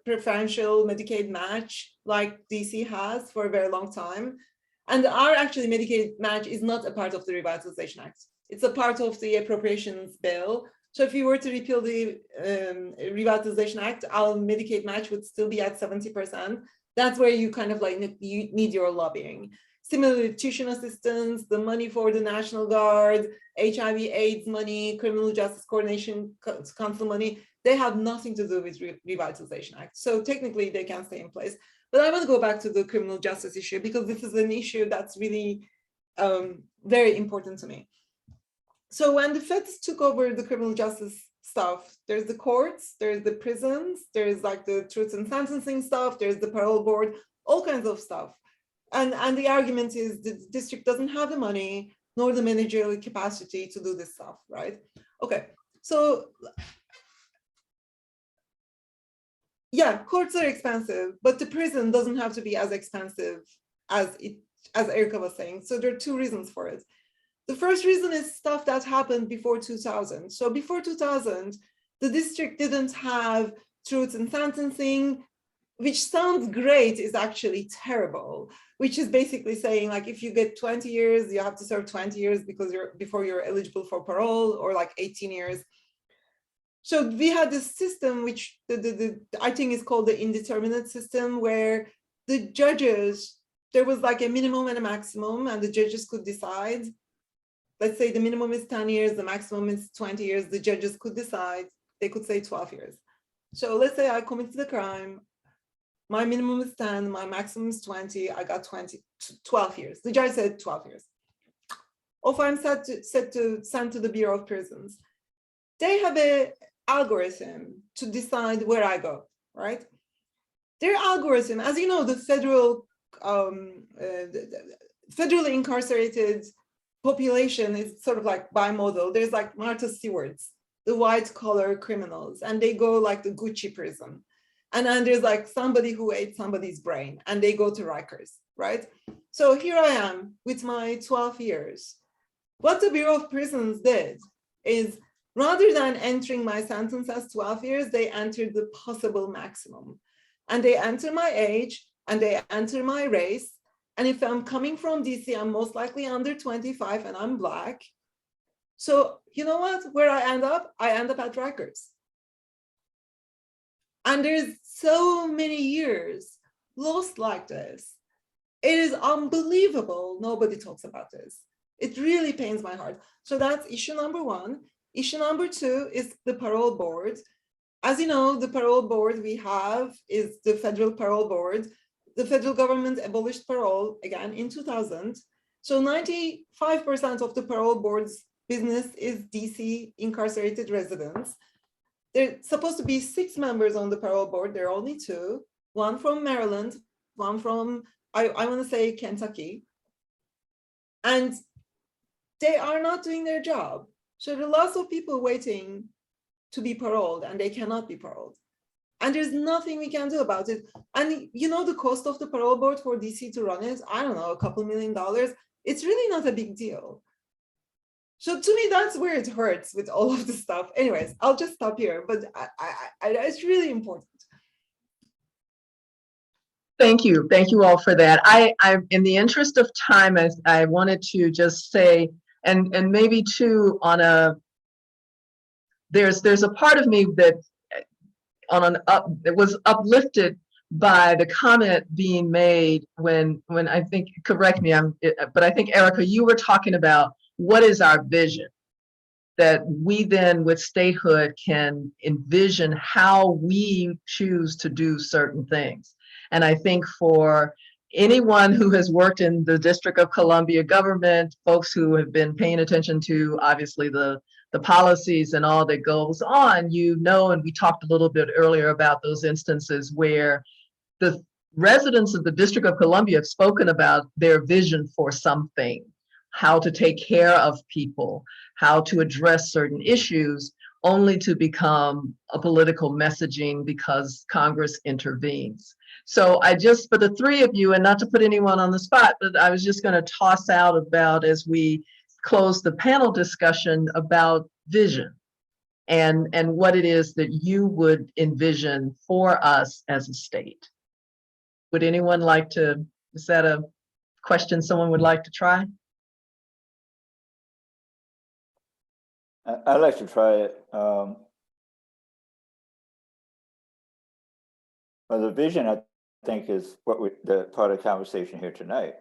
Speaker 4: preferential Medicaid match like DC has for a very long time. And our actually Medicaid match is not a part of the Revitalization Act. It's a part of the appropriations bill. So if you were to repeal the Revitalization Act, our Medicaid match would still be at 70%. That's where you kind of like you need your lobbying. Similarly, tuition assistance, the money for the National Guard, HIV/AIDS money, Criminal Justice Coordination Council money, they have nothing to do with Revitalization Act. So technically they can stay in place. But I want to go back to the criminal justice issue because this is an issue that's really very important to me. So when the feds took over the criminal justice stuff, there's the courts, there's the prisons, there's like the truth and sentencing stuff, there's the parole board, all kinds of stuff. And the argument is the district doesn't have the money nor the managerial capacity to do this stuff, right? Okay, so yeah, courts are expensive, but the prison doesn't have to be as expensive as Erica was saying. So there are two reasons for it. The first reason is stuff that happened before 2000. So before 2000, the district didn't have truth in sentencing, which sounds great, is actually terrible, which is basically saying like, if you get 20 years, you have to serve 20 years because before you're eligible for parole, or like 18 years. So we had this system, which I think is called the indeterminate system, where the judges, there was like a minimum and a maximum, and the judges could decide. Let's say the minimum is 10 years, the maximum is 20 years, the judges could decide, they could say 12 years. So let's say I committed the crime, my minimum is 10, my maximum is 20, I got 12 years. The judge said 12 years. Or if I'm sent to the Bureau of Prisons, they have an algorithm to decide where I go, right? Their algorithm, as you know, the federally incarcerated population is sort of like bimodal. There's like Martha Stewart's, the white collar criminals, and they go like the Gucci prison. And then there's like somebody who ate somebody's brain, and they go to Rikers, right? So here I am with my 12 years. What the Bureau of Prisons did is, rather than entering my sentence as 12 years, they entered the possible maximum. And they enter my age, and they enter my race. And if I'm coming from DC, I'm most likely under 25 and I'm Black. So you know what, where I end up at Rikers. And there's so many years lost like this. It is unbelievable. Nobody talks about this. It really pains my heart. So that's issue number one. Issue number two is the parole board. As you know, the parole board we have is the federal parole board. The federal government abolished parole again in 2000. So 95% of the parole board's business is DC incarcerated residents. There's supposed to be 6 members on the parole board. There are only 2, one from Maryland, one from, I want to say Kentucky. And they are not doing their job. So there are lots of people waiting to be paroled, and they cannot be paroled. And there's nothing we can do about it. And you know the cost of the parole board for DC to run it? I don't know, a couple $1 million. It's really not a big deal. So to me, that's where it hurts with all of the stuff. Anyways, I'll just stop here, but it's really important.
Speaker 2: Thank you all for that. I in the interest of time, I wanted to just say, and maybe too, on a, there's a part of me that it was uplifted by the comment being made when I think, correct me, but I think Erica, you were talking about what is our vision, that we then with statehood can envision how we choose to do certain things. And I think for anyone who has worked in the District of Columbia government, folks who have been paying attention to obviously the policies and all that goes on, you know, and we talked a little bit earlier about those instances where the residents of the District of Columbia have spoken about their vision for something, how to take care of people, how to address certain issues, only to become a political messaging because Congress intervenes. So I just, for the 3 of you, and not to put anyone on the spot, but I was just going to toss out about, as we close the panel discussion, about vision and what it is that you would envision for us as a state. Would anyone like to, is that a question someone would like to try?
Speaker 3: I'd like to try it. Well, the vision, I think, is what the part of the conversation here tonight,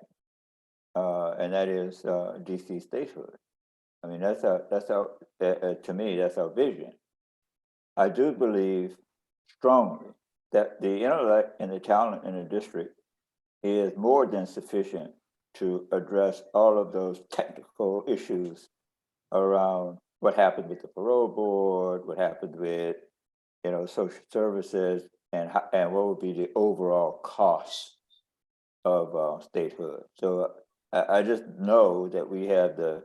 Speaker 3: and that is DC statehood. I mean, that's our to me, that's our vision. I do believe strongly that the intellect and the talent in the district is more than sufficient to address all of those technical issues around what happened with the parole board, what happened with, social services, and what would be the overall cost of statehood. So I just know that we have the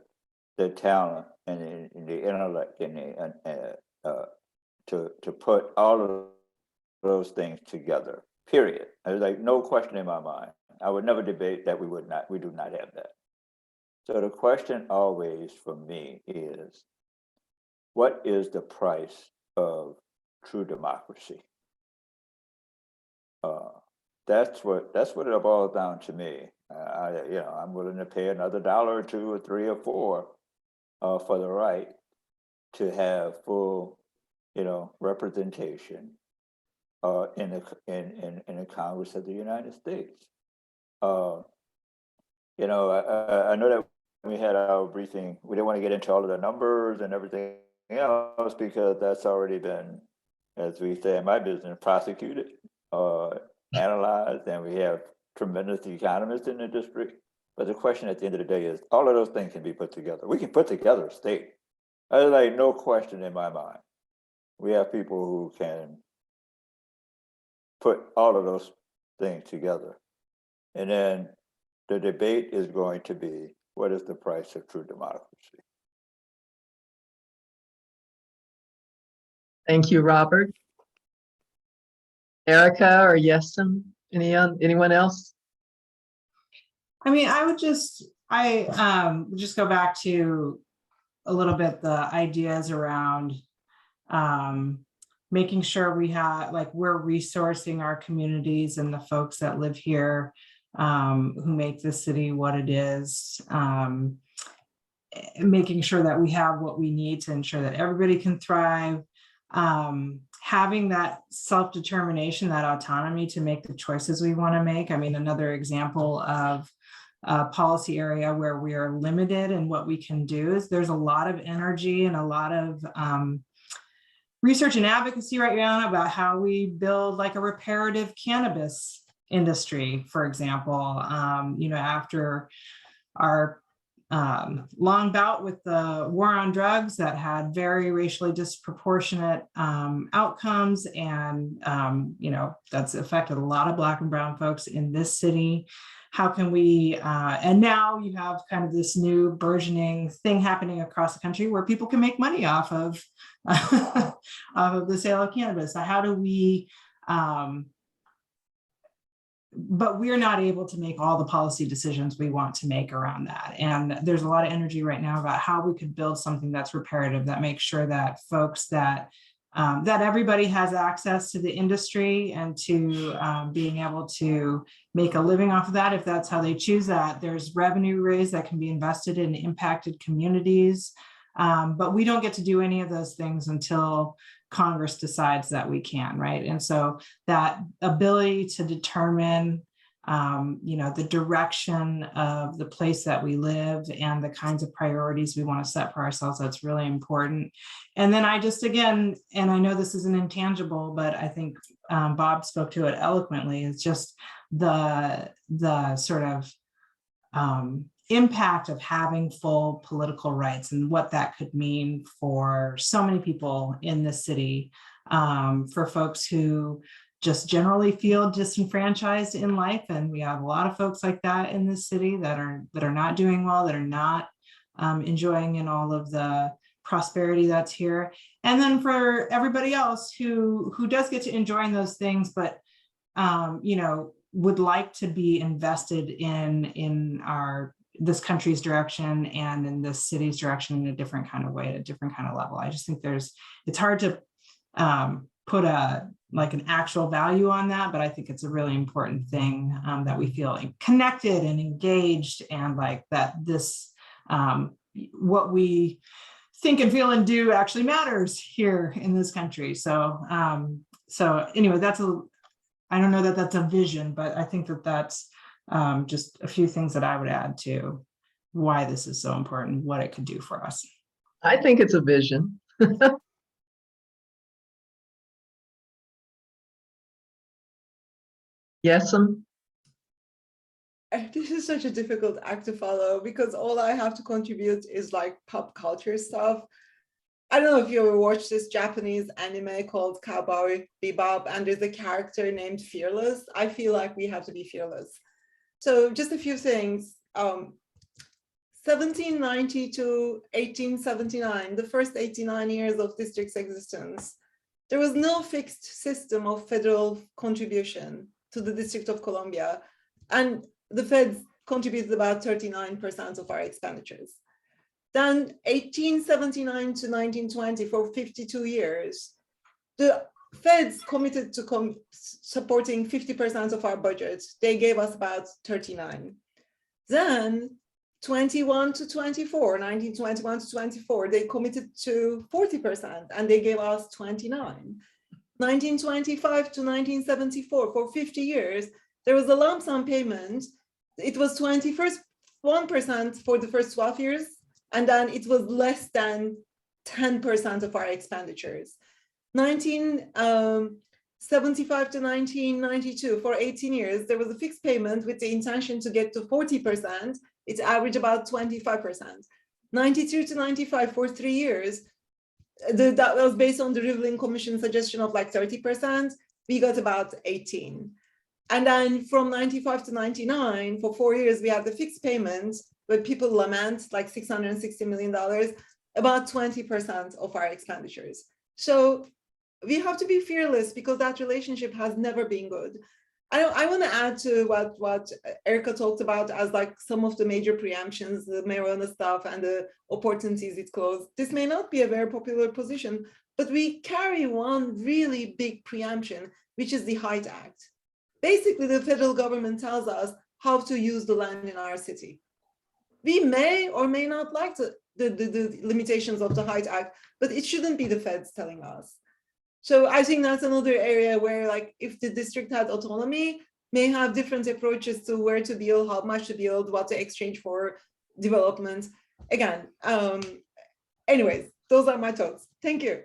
Speaker 3: talent and the intellect and to put all of those things together. Period. There's like no question in my mind. I would never debate that we do not have that. So the question always for me is, what is the price of true democracy? That's what it boils down to me. I'm willing to pay another $1 or $2 or $3 or $4 for the right to have full, representation in the Congress of the United States. I know that we had our briefing. We didn't want to get into all of the numbers and everything else because that's already been, as we say in my business, prosecuted, analyzed, and we have tremendous economists in the district. But the question at the end of the day is, all of those things can be put together. We can put together a state. There's like no question in my mind. We have people who can put all of those things together. And then the debate is going to be, what is the price of true democracy?
Speaker 2: Thank you, Robert. Erica or Yesim, anyone else?
Speaker 5: I mean, I would just go back to a little bit the ideas around making sure we're resourcing our communities and the folks that live here, who make the city what it is, making sure that we have what we need to ensure that everybody can thrive, having that self-determination, that autonomy to make the choices we want to make. I mean, another example of a policy area where we are limited in what we can do is there's a lot of energy and a lot of research and advocacy right now about how we build like a reparative cannabis industry, for example. After our long bout with the war on drugs that had very racially disproportionate outcomes, and that's affected a lot of Black and brown folks in this city. How can we, and now you have kind of this new burgeoning thing happening across the country where people can make money off of, of the sale of cannabis. So how do we, but we're not able to make all the policy decisions we want to make around that. And there's a lot of energy right now about how we could build something that's reparative, that makes sure that folks that everybody has access to the industry and to being able to make a living off of that, if that's how they choose that. There's revenue raised that can be invested in impacted communities. But we don't get to do any of those things until Congress decides that we can, right? And so that ability to determine the direction of the place that we live and the kinds of priorities we want to set for ourselves, that's really important. And then and I know this is an intangible, but I think Bob spoke to it eloquently, it's just the sort of impact of having full political rights and what that could mean for so many people in the city, for folks who just generally feel disenfranchised in life. And we have a lot of folks like that in this city that are not doing well, that are not enjoying in all of the prosperity that's here. And then for everybody else who does get to enjoy those things, but would like to be invested in this country's direction and in this city's direction in a different kind of way, at a different kind of level. I just think it's hard to put an actual value on that, but I think it's a really important thing that we feel connected and engaged, and like that this, what we think and feel and do actually matters here in this country. So anyway, I don't know that that's a vision, but I think that that's just a few things that I would add to why this is so important, what it could do for us.
Speaker 2: I think it's a vision. Yesim?
Speaker 4: This is such a difficult act to follow because all I have to contribute is like pop culture stuff. I don't know if you ever watched this Japanese anime called Cowboy Bebop, and there's a character named Fearless. I feel like we have to be fearless. So just a few things. 1790 to 1879, the first 89 years of district's existence, there was no fixed system of federal contribution to the District of Columbia. And the feds contributed about 39% of our expenditures. Then 1879 to 1920, for 52 years, the feds committed to supporting 50% of our budget. They gave us about 39. Then 21 to 24, 1921 to 24, they committed to 40% and they gave us 29. 1925 to 1974, for 50 years, there was a lump sum payment. It was 1% for the first 12 years, and then it was less than 10% of our expenditures. 1975 to 1992, for 18 years, there was a fixed payment with the intention to get to 40%. It averaged about 25%. 92 to 95, for 3 years, that was based on the Rivlin Commission suggestion of like 30%. We got about 18. And then from 95 to 99, for 4 years, we had the fixed payment, but people lament like $660 million, about 20% of our expenditures. So we have to be fearless because that relationship has never been good. I want to add to what Erica talked about as like some of the major preemptions, the marijuana stuff and the opportunities it closed. This may not be a very popular position, but we carry one really big preemption, which is the Height Act. Basically, the federal government tells us how to use the land in our city. We may or may not like the limitations of the Height Act, but it shouldn't be the feds telling us. So I think that's another area where, like, if the district had autonomy, may have different approaches to where to build, how much to build, what to exchange for development. Again, anyways, those are my thoughts. Thank you.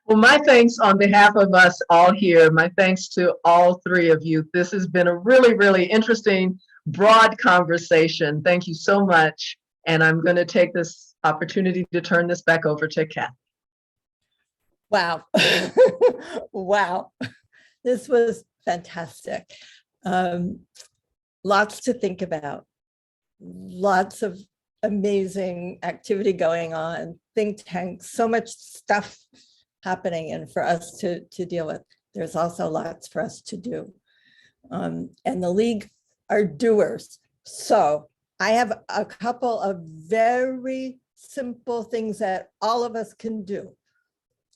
Speaker 2: Well, my thanks on behalf of us all here. My thanks to all three of you. This has been a really, really interesting, broad conversation. Thank you so much. And I'm going to take this opportunity to turn this back over to Kat.
Speaker 1: Wow. Wow. This was fantastic. Lots to think about. Lots of amazing activity going on, think tanks, so much stuff happening and for us to deal with. There's also lots for us to do. And the league are doers. So I have a couple of very simple things that all of us can do.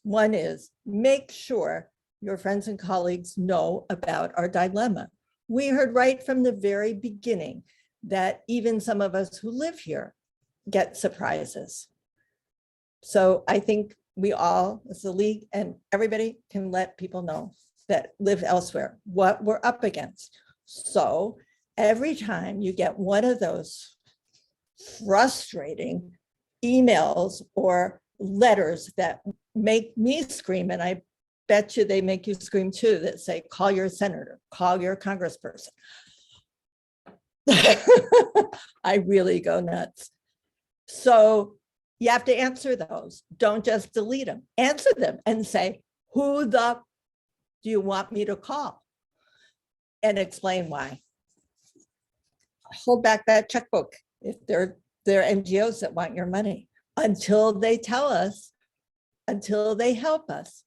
Speaker 1: One is make sure your friends and colleagues know about our dilemma. We heard right from the very beginning that even some of us who live here get surprises. So I think we all, as the league and everybody, can let people know that live elsewhere what we're up against. So every time you get one of those frustrating emails or letters that make me scream, and I bet you they make you scream too, that say, call your senator, call your congressperson. I really go nuts. So you have to answer those. Don't just delete them. Answer them and say, who the do you want me to call? And explain why. Hold back that checkbook if they're NGOs that want your money until they tell us, until they help us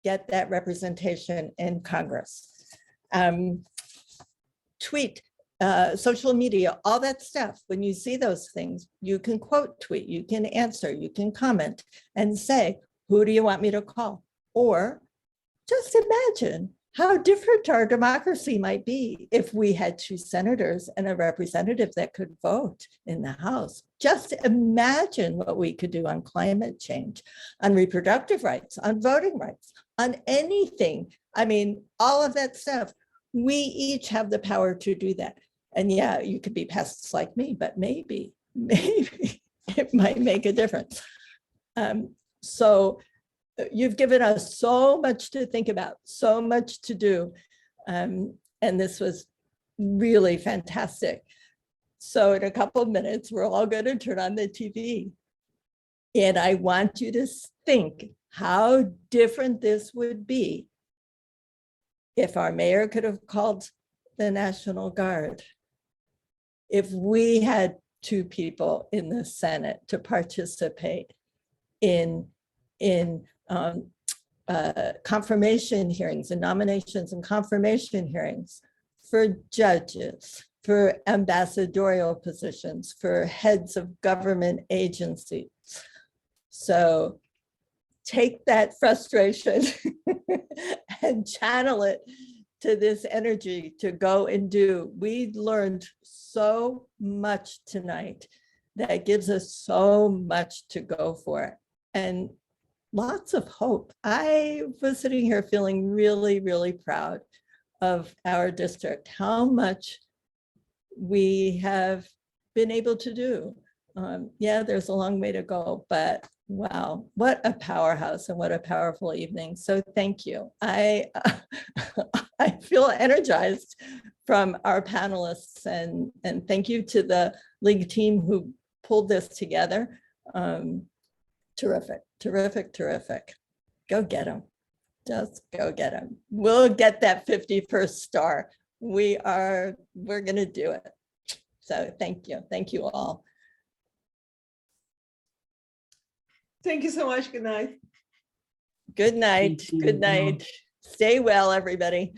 Speaker 1: get that representation in Congress. Tweet, social media, all that stuff. When you see those things, you can quote tweet, you can answer, you can comment and say, who do you want me to call? Or just imagine how different our democracy might be if we had 2 senators and a representative that could vote in the House. Just imagine what we could do on climate change, on reproductive rights, on voting rights, on anything. I mean, all of that stuff. We each have the power to do that. And yeah, you could be pests like me, but maybe it might make a difference. So you've given us so much to think about, so much to do. And this was really fantastic. So in a couple of minutes, we're all going to turn on the TV. And I want you to think how different this would be if our mayor could have called the National Guard. If we had 2 people in the Senate to participate in confirmation hearings and nominations and confirmation hearings for judges, for ambassadorial positions, for heads of government agencies. So take that frustration and channel it to this energy to go and do. We learned so much tonight that gives us so much to go for, and lots of hope. I was sitting here feeling really, really proud of our district, how much we have been able to do. Yeah, there's a long way to go, but wow, what a powerhouse and what a powerful evening. So thank you. I feel energized from our panelists, and thank you to the league team who pulled this together. Terrific, terrific, terrific. Go get them. Just go get them. We'll get that 51st star. We're going to do it. So thank you. Thank you all.
Speaker 4: Thank you so much. Good night.
Speaker 1: Good night.
Speaker 5: Thank you.
Speaker 1: Good night. Stay well, everybody.